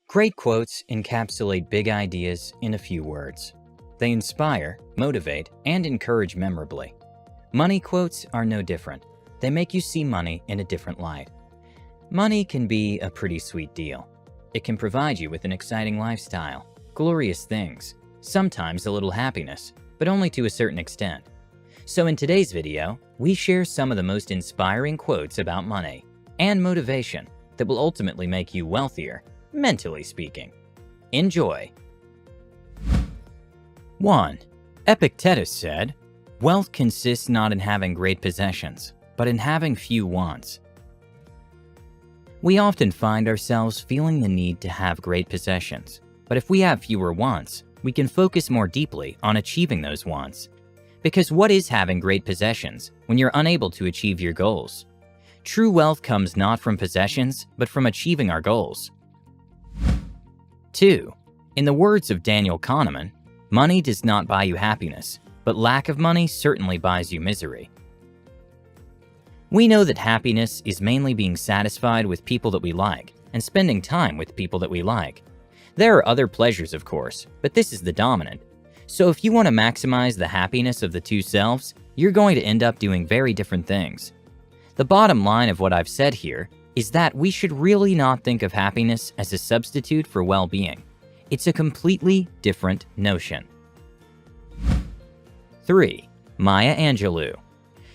Great quotes encapsulate big ideas in a few words. They inspire, motivate, and encourage memorably. Money quotes are no different. They make you see money in a different light. Money can be a pretty sweet deal. It can provide you with an exciting lifestyle, glorious things, sometimes a little happiness, but only to a certain extent. So in today's video, we share some of the most inspiring quotes about money and motivation that will ultimately make you wealthier, mentally speaking. Enjoy! 1. Epictetus said, "Wealth consists not in having great possessions, but in having few wants." We often find ourselves feeling the need to have great possessions, but if we have fewer wants, we can focus more deeply on achieving those wants. Because what is having great possessions when you're unable to achieve your goals? True wealth comes not from possessions, but from achieving our goals. 2. In the words of Daniel Kahneman, money does not buy you happiness, but lack of money certainly buys you misery. We know that happiness is mainly being satisfied with people that we like and spending time with people that we like. There are other pleasures, of course, but this is the dominant. So if you want to maximize the happiness of the two selves, you're going to end up doing very different things. The bottom line of what I've said here is that we should really not think of happiness as a substitute for well-being. It's a completely different notion. 3. Maya Angelou.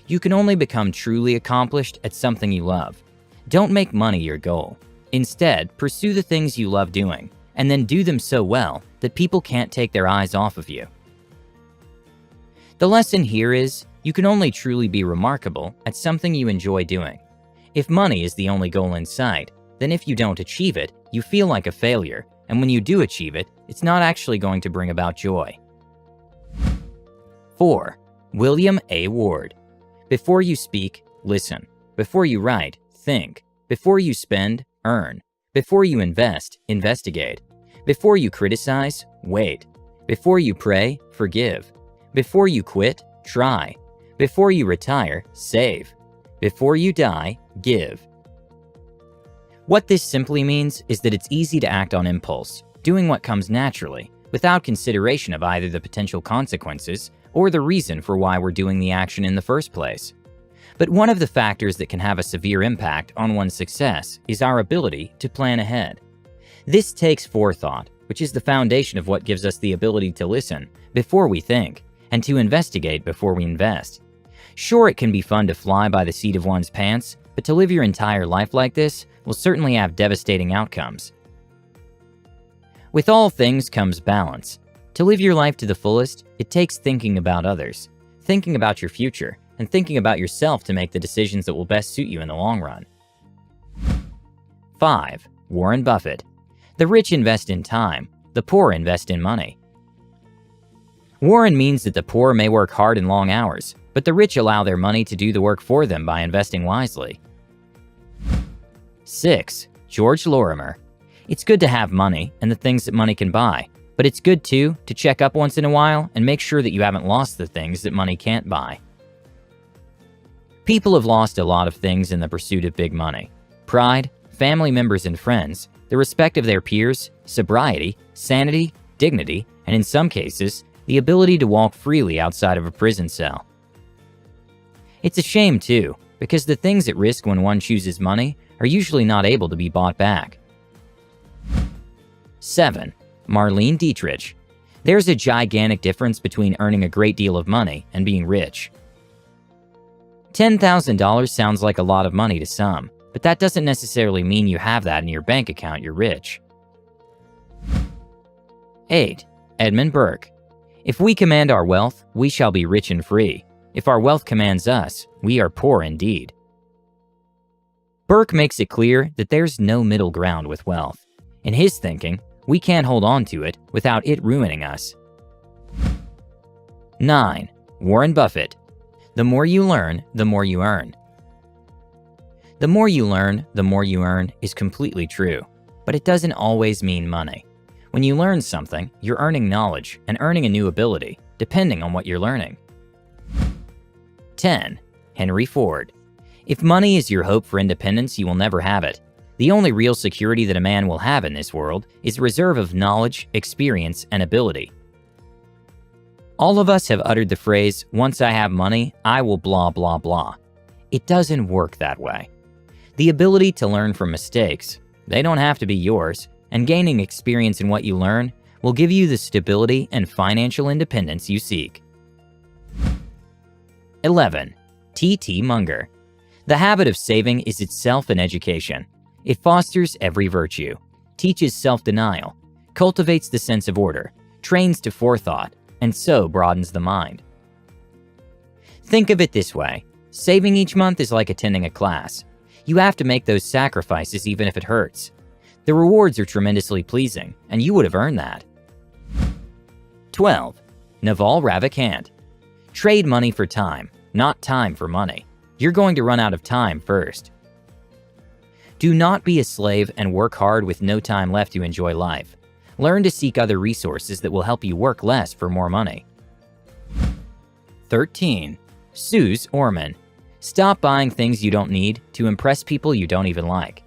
You can only become truly accomplished at something you love. Don't make money your goal. Instead, pursue the things you love doing, and then do them so well that people can't take their eyes off of you. The lesson here is, you can only truly be remarkable at something you enjoy doing. If money is the only goal in sight, then if you don't achieve it, you feel like a failure, and when you do achieve it, it's not actually going to bring about joy. 4. William A. Ward. Before you speak, listen. Before you write, think. Before you spend, earn. Before you invest, investigate. Before you criticize, wait. Before you pray, forgive. Before you quit, try. Before you retire, save. Before you die, give. What this simply means is that it's easy to act on impulse, doing what comes naturally, without consideration of either the potential consequences or the reason for why we're doing the action in the first place. But one of the factors that can have a severe impact on one's success is our ability to plan ahead. This takes forethought, which is the foundation of what gives us the ability to listen before we think, and to investigate before we invest. Sure, it can be fun to fly by the seat of one's pants, but to live your entire life like this will certainly have devastating outcomes. With all things comes balance. To live your life to the fullest, it takes thinking about others, thinking about your future, and thinking about yourself to make the decisions that will best suit you in the long run. 5. Warren Buffett. The rich invest in time, the poor invest in money. Warren means that the poor may work hard and long hours, but the rich allow their money to do the work for them by investing wisely. 6. George Lorimer. It's good to have money and the things that money can buy, but it's good too to check up once in a while and make sure that you haven't lost the things that money can't buy. People have lost a lot of things in the pursuit of big money: pride, family members and friends, the respect of their peers, sobriety, sanity, dignity, and in some cases, the ability to walk freely outside of a prison cell. It's a shame too, because the things at risk when one chooses money are usually not able to be bought back. 7. Marlene Dietrich. There's a gigantic difference between earning a great deal of money and being rich. $10,000 sounds like a lot of money to some, but that doesn't necessarily mean you have that in your bank account you're rich. 8. Edmund Burke. If we command our wealth, we shall be rich and free. If our wealth commands us, we are poor indeed. Burke makes it clear that there's no middle ground with wealth. In his thinking, we can't hold on to it without it ruining us. 9. Warren Buffett. The more you learn, the more you earn. The more you learn, the more you earn is completely true, but it doesn't always mean money. When you learn something, you're earning knowledge and earning a new ability, depending on what you're learning. 10. Henry Ford. If money is your hope for independence, you will never have it. The only real security that a man will have in this world is a reserve of knowledge, experience, and ability. All of us have uttered the phrase, "Once I have money, I will blah blah blah." It doesn't work that way. The ability to learn from mistakes, they don't have to be yours, and gaining experience in what you learn will give you the stability and financial independence you seek. 11. T.T. Munger. The habit of saving is itself an education. It fosters every virtue, teaches self-denial, cultivates the sense of order, trains to forethought, and so broadens the mind. Think of it this way. Saving each month is like attending a class. You have to make those sacrifices even if it hurts. The rewards are tremendously pleasing, and you would have earned that. 12. Naval Ravikant. Trade money for time, not time for money. You're going to run out of time first. Do not be a slave and work hard with no time left to enjoy life. Learn to seek other resources that will help you work less for more money. 13. Suze Orman. Stop buying things you don't need to impress people you don't even like.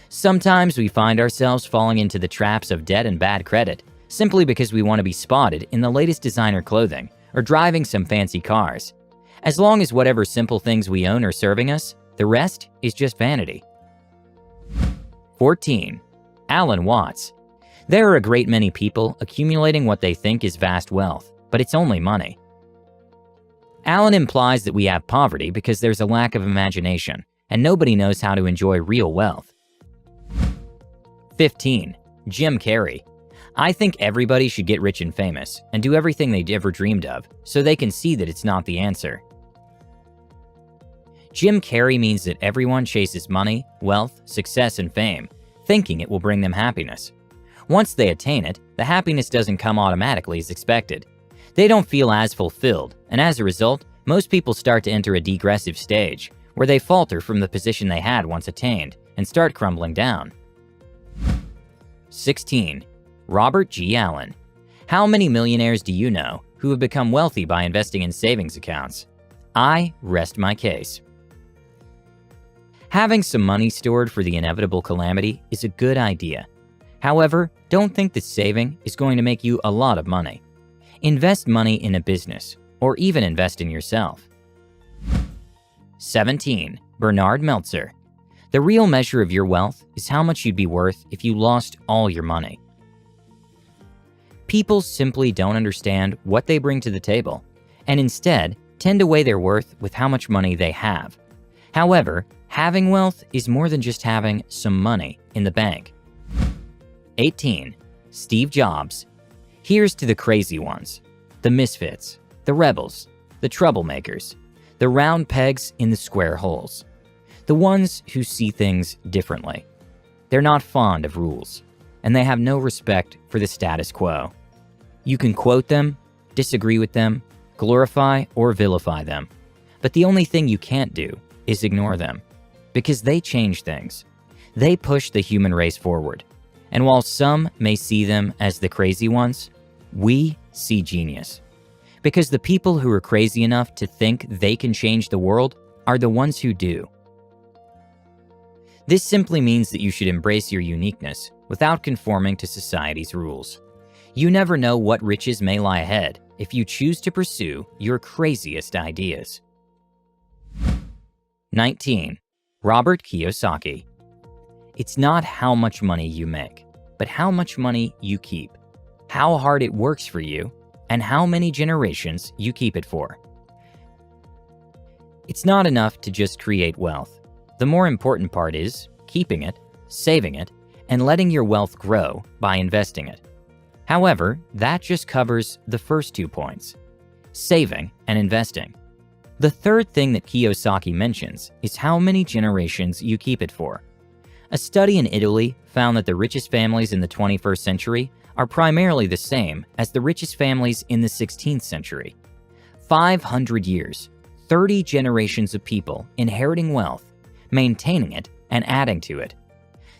Sometimes we find ourselves falling into the traps of debt and bad credit simply because we want to be spotted in the latest designer clothing or driving some fancy cars. As long as whatever simple things we own are serving us, the rest is just vanity. 14. Alan Watts. There are a great many people accumulating what they think is vast wealth, but it's only money. Alan implies that we have poverty because there's a lack of imagination, and nobody knows how to enjoy real wealth. 15. Jim Carrey. I think everybody should get rich and famous and do everything they ever dreamed of so they can see that it's not the answer. Jim Carrey means that everyone chases money, wealth, success, and fame, thinking it will bring them happiness. Once they attain it, the happiness doesn't come automatically as expected. They don't feel as fulfilled, and as a result, most people start to enter a degressive stage, where they falter from the position they had once attained and start crumbling down. 16. Robert G. Allen. How many millionaires do you know who have become wealthy by investing in savings accounts? I rest my case. Having some money stored for the inevitable calamity is a good idea. However, don't think that saving is going to make you a lot of money. Invest money in a business, or even invest in yourself. 17. Bernard Meltzer. The real measure of your wealth is how much you'd be worth if you lost all your money. People simply don't understand what they bring to the table, and instead tend to weigh their worth with how much money they have. However, having wealth is more than just having some money in the bank. 18. Steve Jobs. Here's to the crazy ones, the misfits, the rebels, the troublemakers, the round pegs in the square holes, the ones who see things differently. They're not fond of rules, and they have no respect for the status quo. You can quote them, disagree with them, glorify or vilify them, but the only thing you can't do is ignore them, because they change things. They push the human race forward. And while some may see them as the crazy ones, we see genius. Because the people who are crazy enough to think they can change the world are the ones who do. This simply means that you should embrace your uniqueness without conforming to society's rules. You never know what riches may lie ahead if you choose to pursue your craziest ideas. 19. Robert Kiyosaki. It's not how much money you make, but how much money you keep, how hard it works for you, and how many generations you keep it for. It's not enough to just create wealth. The more important part is keeping it, saving it, and letting your wealth grow by investing it. However, that just covers the first 2 points, saving and investing. The third thing that Kiyosaki mentions is how many generations you keep it for. A study in Italy found that the richest families in the 21st century are primarily the same as the richest families in the 16th century. 500 years, 30 generations of people inheriting wealth, maintaining it, and adding to it.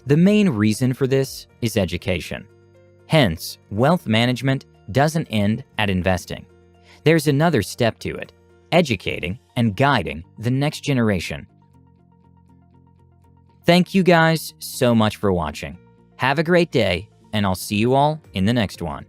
The main reason for this is education. Hence, wealth management doesn't end at investing. There's another step to it, educating and guiding the next generation. Thank you guys so much for watching. Have a great day, and I'll see you all in the next one.